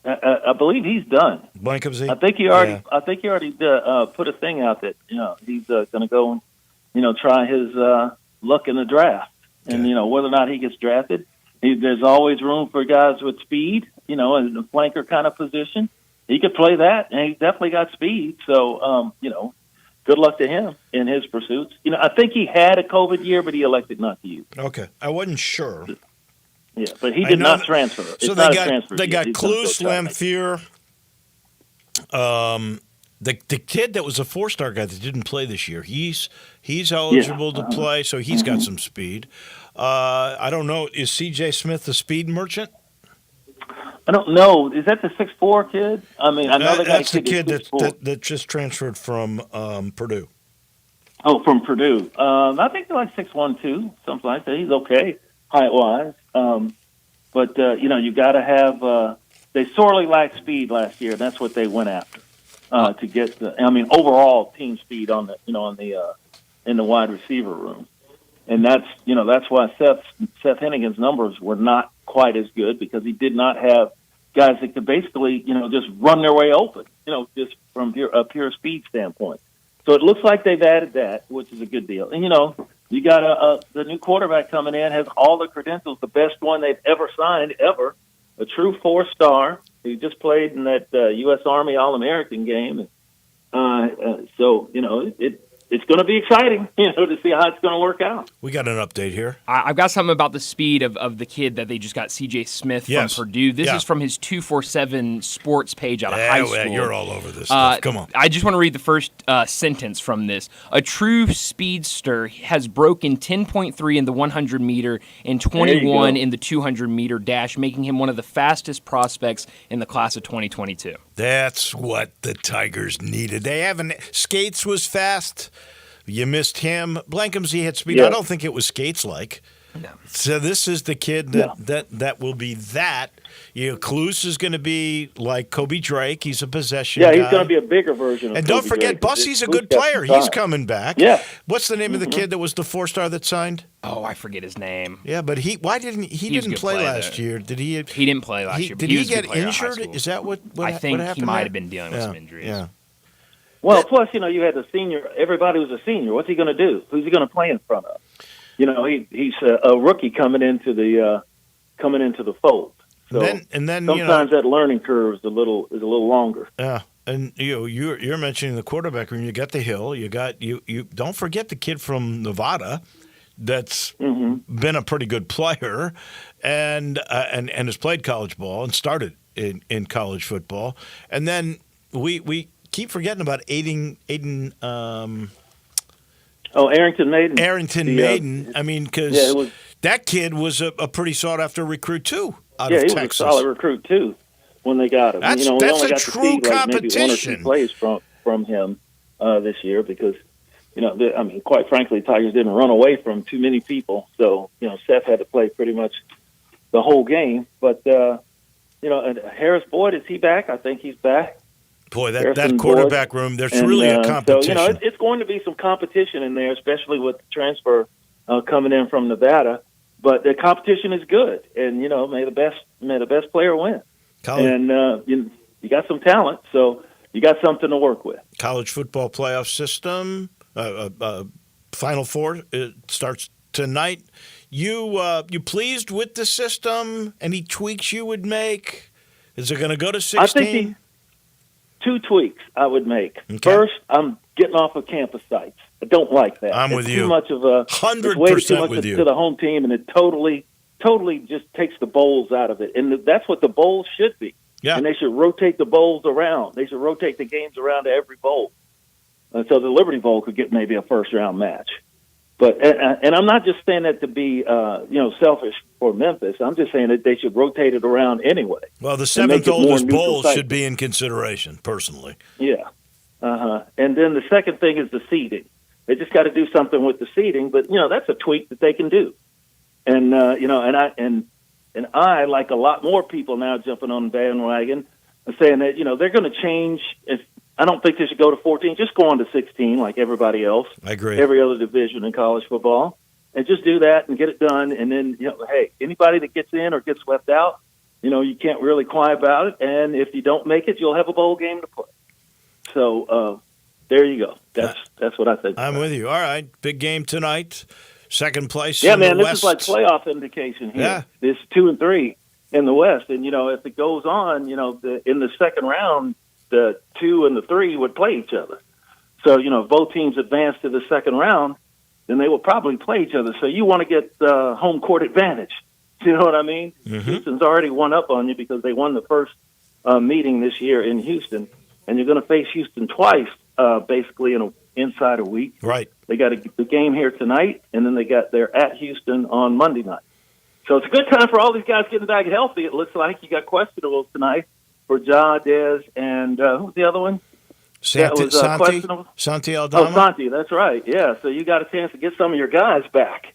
I believe he's done. Blankumsey? I think he already. I think he already put a thing out that he's going to go and try his luck in the draft, and whether or not he gets drafted, there's always room for guys with speed. In the flanker kind of position, he could play that, and he's definitely got speed. So good luck to him in his pursuits. I think he had a COVID year, but he elected not to use it. Okay, I wasn't sure. Yeah, but he did not transfer. So they got Cluse, Lamphere, The kid that was a 4-star guy that didn't play this year, he's eligible to play, so he's got some speed. I don't know. Is C.J. Smith the speed merchant? I don't know. Is that the 6'4" kid? I mean, I know That's the kid that's that just transferred from Purdue. Oh, from Purdue. I think they're like 6'1", 2", something like that. He's okay height-wise. But you got to have they sorely lacked speed last year. That's what they went after to get overall team speed on the in the wide receiver room. And that's why Seth Hennigan's numbers were not quite as good, because he did not have guys that could basically, just run their way open, just from a pure speed standpoint. So it looks like they've added that, which is a good deal. And, you got the new quarterback coming in, has all the credentials, the best one they've ever signed, ever, a true 4-star. He just played in that U.S. Army All-American game. It's going to be exciting, to see how it's going to work out. We got an update here. I've got something about the speed of the kid that they just got, C.J. Smith from Purdue. This is from his 247 sports page out of high school. You're all over this stuff. Come on. I just want to read the first sentence from this. A true speedster has broken 10.3 in the 100-meter and 21 in the 200-meter dash, making him one of the fastest prospects in the class of 2022. That's what the Tigers needed. They haven't. Skates was fast. You missed him. Blankham's, he had speed. Yeah. I don't think it was Skates-like. No. So this is the kid that will be that. Kluse is going to be like Kobe Drake. He's a possession guy. Yeah, he's going to be a bigger version of And Kobe don't forget, Drake. Bussy's a good player. He's coming back. Yeah. What's the name of the kid that was the 4-star that signed? Oh, I forget his name. Yeah, but he was a didn't good play player, last year. Did he? He didn't play last year. But Did he he was a good get player in high injured? school. Is that what I think what happened he might there? have been dealing with some injuries. Yeah. Well, plus, you had the senior. Everybody was a senior. What's he going to do? Who's he going to play in front of? He's a rookie coming into the fold. So and then sometimes that learning curve is a little longer. Yeah, and you're mentioning the quarterback room. You got the Hill. You got you. Don't forget the kid from Nevada that's been a pretty good player, and has played college ball and started in college football. And then we keep forgetting about Aiden. Arrington Maiden. Maiden. I mean, because that kid was a pretty sought-after recruit too out of Texas. He was a solid recruit too when they got him. That's we only a got true to see, competition. Maybe 1 or 2 plays from him this year, because quite frankly, Tigers didn't run away from too many people. So Seth had to play pretty much the whole game. But and Harris Boyd, is he back? I think he's back. Boy, that quarterback room, there's really a competition. So, it's going to be some competition in there, especially with the transfer coming in from Nevada. But the competition is good, and may the best player win. And you got some talent, so you got something to work with. College football playoff system, Final Four, it starts tonight. You pleased with the system? Any tweaks you would make? Is it going to go to 16? I think 2 tweaks I would make. Okay. First, I'm getting off of campus sites. I don't like that. I'm with you. Too much of a 100% with you to the home team, and it totally just takes the bowls out of it. And that's what the bowls should be. Yeah. And they should rotate the bowls around. They should rotate the games around to every bowl. So the Liberty Bowl could get maybe a first-round match. But and I'm not just saying that to be selfish for Memphis. I'm just saying that they should rotate it around anyway. Well, the 7th oldest bowl should be in consideration, personally. Yeah. And then the second thing is the seeding. They just got to do something with the seeding, but that's a tweak that they can do. And and I like a lot more people now jumping on the bandwagon and saying that they're going to change. I don't think they should go to 14. Just go on to 16 like everybody else. I agree. Every other division in college football. And just do that and get it done. And then, hey, anybody that gets in or gets left out, you can't really cry about it. And if you don't make it, you'll have a bowl game to play. So there you go. That's what I think. I'm with you. All right. Big game tonight. Second place in the West. West. Is like playoff indication here. Yeah. This 2 and 3 in the West. And, if it goes on, in the second round, the 2 and the 3 would play each other. So, if both teams advance to the second round, then they will probably play each other. So you want to get home court advantage. You know what I mean? Mm-hmm. Houston's already won up on you because they won the first meeting this year in Houston. and you're going to face Houston twice, basically inside a week. Right. They got the game here tonight, and then they're at Houston on Monday night. So it's a good time for all these guys getting back healthy. It looks like you got questionables tonight for Ja, Dez, and who's the other one? Santi questionable. Santi Aldama. Oh, Santi, that's right. Yeah, so you got a chance to get some of your guys back.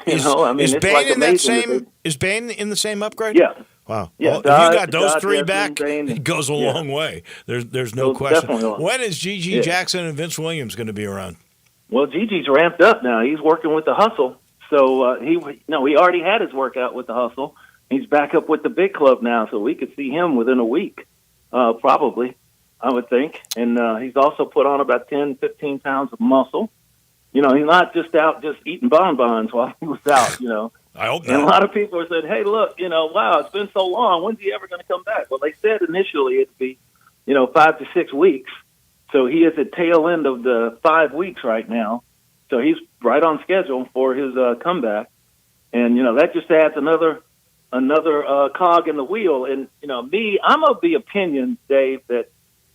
Is it's Bain like in that amazing same? Is Bain in the same upgrade? Yeah. Wow. Yeah, Well, if you got those Dodd, three Desmond, back, Bain, it goes a yeah. long way. There's no Goes question. definitely a long way. When is Gigi Yeah. Jackson and Vince Williams going to be around? Well, Gigi's ramped up now. He's working with the hustle. So he already had his workout with the hustle. He's back up with the big club now, so we could see him within a week, probably, I would think. And he's also put on about 10, 15 pounds of muscle. He's not just out just eating bonbons while he was out, I hope And a not. lot of people are saying, hey, look, wow, it's been so long. When's he ever going to come back? Well, they said initially it'd be, 5 to 6 weeks. So he is at tail end of the 5 weeks right now. So he's right on schedule for his comeback. And, that just adds another cog in the wheel. And, I'm of the opinion, Dave, that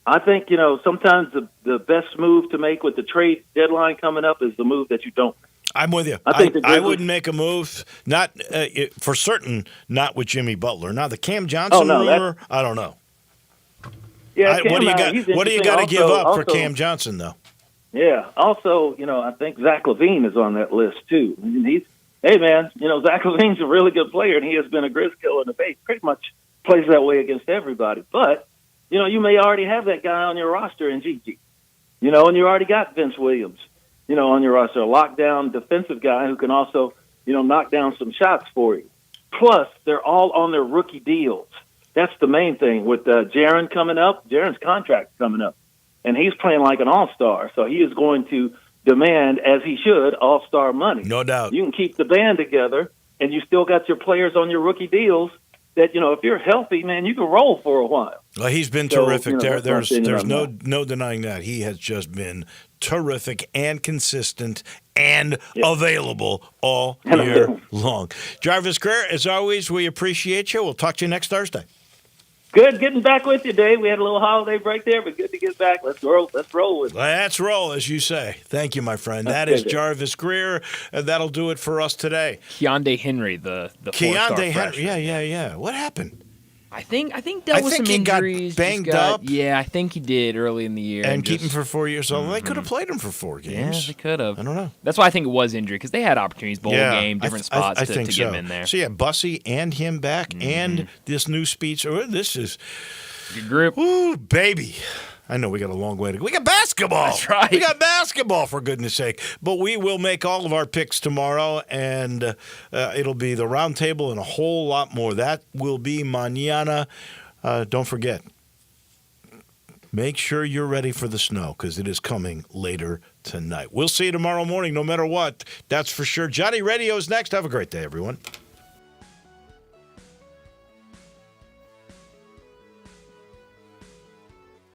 I think, sometimes the best move to make with the trade deadline coming up is the move that you don't. I'm with you. I think I wouldn't make a move, not for certain, not with Jimmy Butler. Now the Cam Johnson rumor, I don't know. Yeah, What do you got? he's What do you interesting. got to give up for Also- Cam Johnson, though? Yeah. Also, I think Zach LaVine is on that list too. I mean, Zach LaVine's a really good player, and he has been a Grizz killer in the base. Pretty much plays that way against everybody. But you may already have that guy on your roster in Gigi. And you already got Vince Williams, on your roster, a lockdown defensive guy who can also, knock down some shots for you. Plus, they're all on their rookie deals. That's the main thing with Jaren coming up. Jaren's contract coming up, and he's playing like an all-star. So he is going to demand, as he should, all-star money. No doubt. You can keep the band together, and you still got your players on your rookie deals that, if you're healthy, man, you can roll for a while. Well, he's been So, terrific. that's my opinion There's on no denying that. He has just been terrific and consistent and available all year long. Jarvis Greer, as always, we appreciate you. We'll talk to you next Thursday. Good getting back with you, Dave. We had a little holiday break there, but good to get back. Let's roll with it. Let's roll, as you say. Thank you, my friend. That That's is good. Jarvis Greer, and that'll do it for us today. Keondae Henry, the four-star Keondae freshman. Henry. Yeah. What happened? I think dealt with some he got injuries. banged just up. Yeah, I think he did early in the year. And keep him just- for 4 years old. They could have played him for 4 Yeah, games. they could have. I don't know. That's why I think it was injury, because they had opportunities, bowl game, different spots I to think get so. him in there. So yeah, Bussy and him back, and this new speech. Oh, this is Good group. ooh, baby. I know we got a long way to go. We got basketball. That's right. We got basketball, for goodness sake. But we will make all of our picks tomorrow, and it'll be the round table and a whole lot more. That will be mañana. Don't forget, make sure you're ready for the snow, because it is coming later tonight. We'll see you tomorrow morning, no matter what. That's for sure. Johnny Radio is next. Have a great day, everyone.